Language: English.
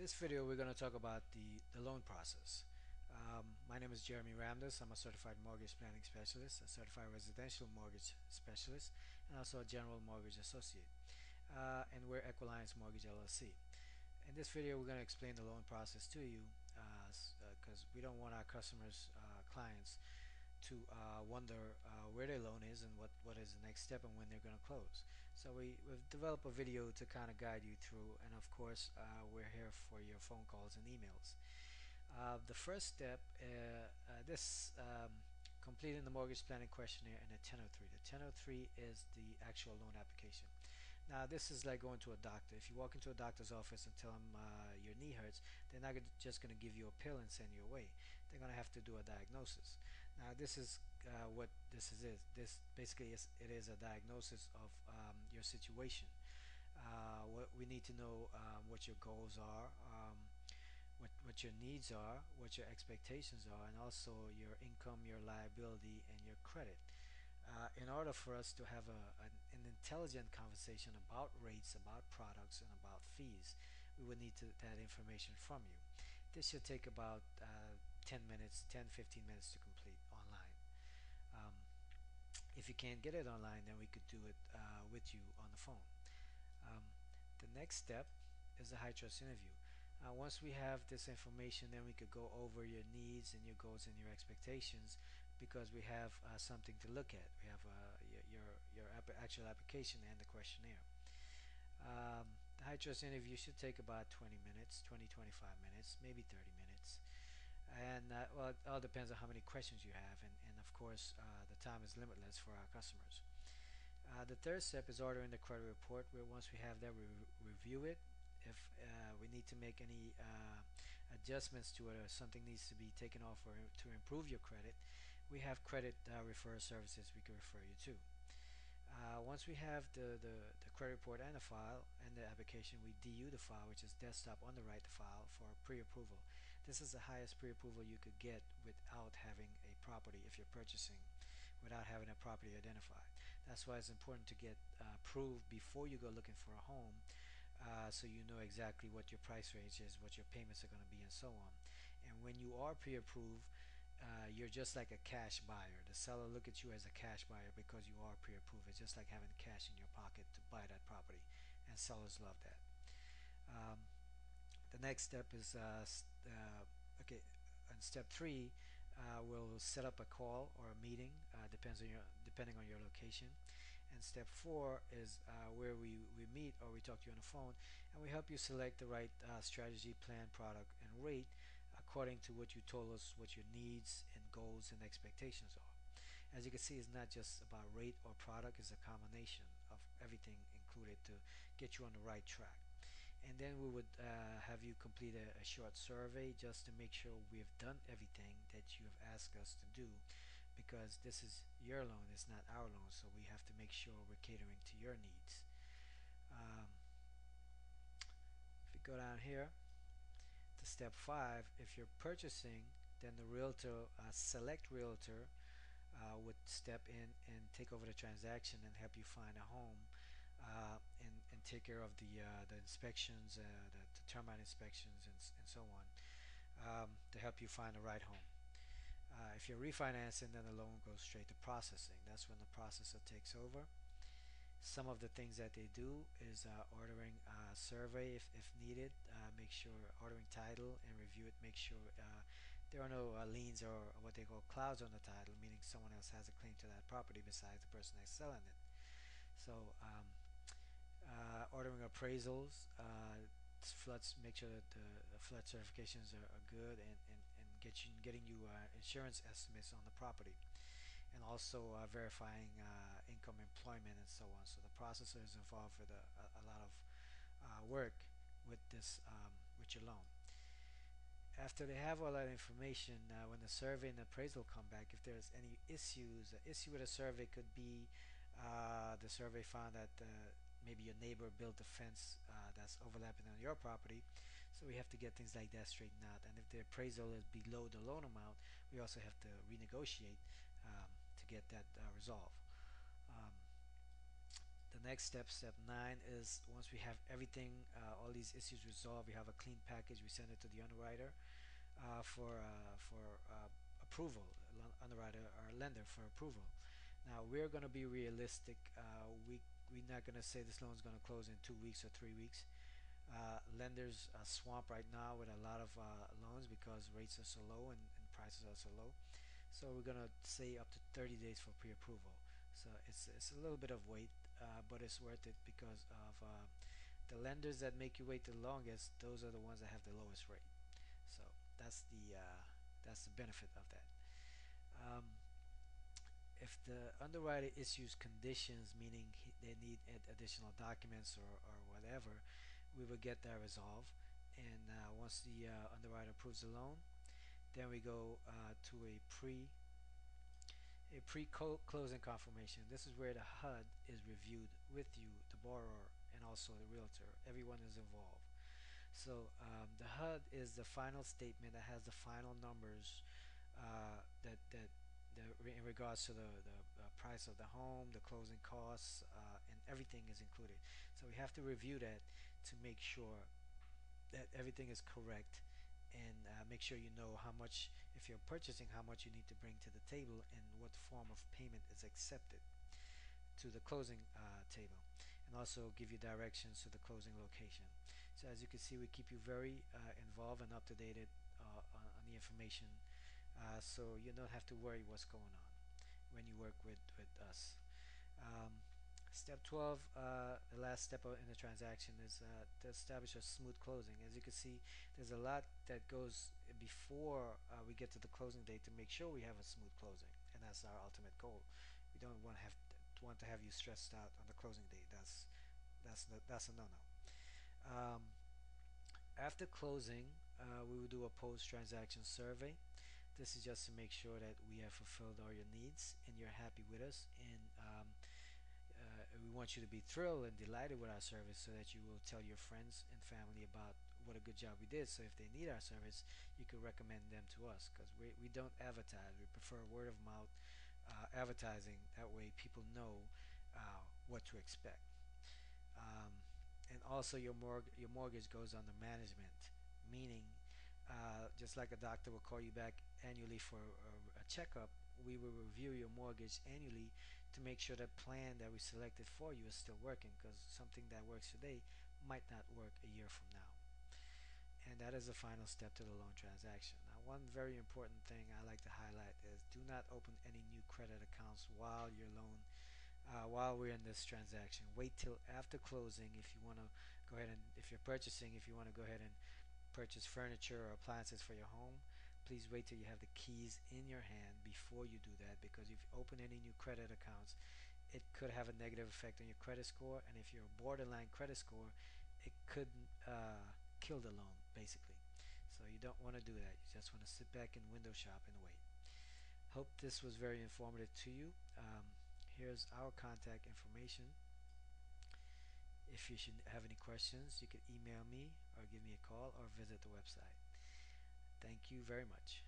This video we're going to talk about the loan process. My name is Jeremy Ramdas. I'm a certified mortgage planning specialist, a certified residential mortgage specialist, and also a general mortgage associate. And we're Equalliance Mortgage LLC. In this video we're going to explain the loan process to you because we don't want our customers, clients, to wonder where their loan is and what is the next step and when they're going to close. So we've developed a video to kind of guide you through, and of course we're here for your phone calls and emails. The first step, this completing the mortgage planning questionnaire and the 1003. The 1003 is the actual loan application. Now this is like going to a doctor. If you walk into a doctor's office and tell them your knee hurts, they're not just going to give you a pill and send you away. They're going to have to do a diagnosis. Now this is what this is. This basically it is a diagnosis of your situation. What we need to know, what your goals are, what your needs are, what your expectations are, and also your income, your liability, and your credit. In order for us to have an intelligent conversation about rates, about products, and about fees, we would need that information from you. This should take about 10 minutes, 10-15 minutes to complete online. Um, if you can't get it online, then we could do it with you on the phone. Um, the next step is a high trust interview. Once we have this information, then we could go over your needs and your goals and your expectations, because we have something to look at. We have your actual application and the questionnaire. The high trust interview should take about 20 minutes, 20-25 minutes, maybe 30 minutes. And well, it all depends on how many questions you have, and of course the time is limitless for our customers. The third step is ordering the credit report, where once we have that, we review it. If we need to make any adjustments to it, or something needs to be taken off or to improve your credit, we have credit referral services we can refer you to. Once we have the credit report and the file and the application, we DU the file, which is desktop underwrite the file, for pre-approval. This is the highest pre-approval you could get without having a property, if you're purchasing without having a property identified. That's why it's important to get approved before you go looking for a home, so you know exactly what your price range is, what your payments are going to be, and so on. And when you are pre-approved, you're just like a cash buyer. The seller look at you as a cash buyer because you are pre-approved. It's just like having cash in your pocket to buy that property, and sellers love that. Um, the next step is okay. On step three, we'll set up a call or a meeting. Depending on your location. And step four is where we meet or we talk to you on the phone, and we help you select the right strategy, plan, product, and rate according to what you told us, what your needs and goals and expectations are. As you can see, it's not just about rate or product, it's a combination of everything included to get you on the right track. And then we would have you complete a short survey just to make sure we have done everything that you have asked us to do, because this is your loan, it's not our loan, so we have to make sure we're catering to your needs. Um, if we go down here to step 5, if you're purchasing, then the realtor, select realtor, would step in and take over the transaction and help you find a home, and take care of the inspections, the termite inspections, and so on, to help you find the right home. If you're refinancing, then the loan goes straight to processing. That's when the processor takes over. Some of the things that they do is ordering a survey if needed, make sure ordering title and review it, make sure there are no liens or what they call clouds on the title, meaning someone else has a claim to that property besides the person that's selling it. So ordering appraisals, floods, make sure that the flood certifications are good, and getting you insurance estimates on the property, and also verifying income, employment, and so on. So the processor is involved with a lot of work with this, with your loan. After they have all that information, when the survey and appraisal come back, if there's any issues, an issue with a survey could be the survey found that maybe your neighbor built a fence that's overlapping on your property, so we have to get things like that straightened out. And if the appraisal is below the loan amount, we also have to renegotiate to get that resolved. Um, the next step, step 9, is once we have everything, all these issues resolved, we have a clean package, we send it to the underwriter for approval, underwriter or lender for approval. Now we're going to be realistic. We're not going to say this loan is going to close in 2 weeks or 3 weeks. Lenders are swamped right now with a lot of loans because rates are so low and prices are so low. So we're gonna say up to 30 days for pre-approval. So it's a little bit of wait, but it's worth it because of the lenders that make you wait the longest. Those are the ones that have the lowest rate. So that's the benefit of that. Um, if the underwriter issues conditions, meaning they need additional documents or whatever, we will get that resolved. And once the underwriter approves the loan, then we go to a pre-closing confirmation. This is where the HUD is reviewed with you, the borrower, and also the realtor. Everyone is involved. So the HUD is the final statement that has the final numbers that in regards to the price of the home, the closing costs, and everything is included. So we have to review that to make sure that everything is correct, and make sure you know how much, if you're purchasing, how much you need to bring to the table and what form of payment is accepted to the closing table, and also give you directions to the closing location. So as you can see, we keep you very involved and up to date on the information, so you don't have to worry what's going on when you work with us. Um, Step 12, the last step in the transaction, is to establish a smooth closing. As you can see, there's a lot that goes before we get to the closing date to make sure we have a smooth closing, and that's our ultimate goal. We don't want to have you stressed out on the closing date. That's a no-no. After closing, we will do a post-transaction survey. This is just to make sure that we have fulfilled all your needs and you're happy with us, and we want you to be thrilled and delighted with our service so that you will tell your friends and family about what a good job we did. So if they need our service, you could recommend them to us, because we don't advertise. We prefer word of mouth advertising. That way people know what to expect. Um, and also your mortgage goes under management, meaning just like a doctor will call you back annually for a checkup, we will review your mortgage annually to make sure that plan that we selected for you is still working, because something that works today might not work a year from now. And that is the final step to the loan transaction. Now, one very important thing I like to highlight is do not open any new credit accounts while we're in this transaction. Wait till after closing if you want to go ahead and, if you're purchasing, if you want to go ahead and purchase furniture or appliances for your home. Please wait till you have the keys in your hand before you do that, because if you open any new credit accounts, it could have a negative effect on your credit score, and if you're a borderline credit score, it could kill the loan basically. So you don't want to do that. You just want to sit back and window shop and wait. Hope this was very informative to you. Here's our contact information. If you should have any questions, you can email me or give me a call or visit the website. Thank you very much.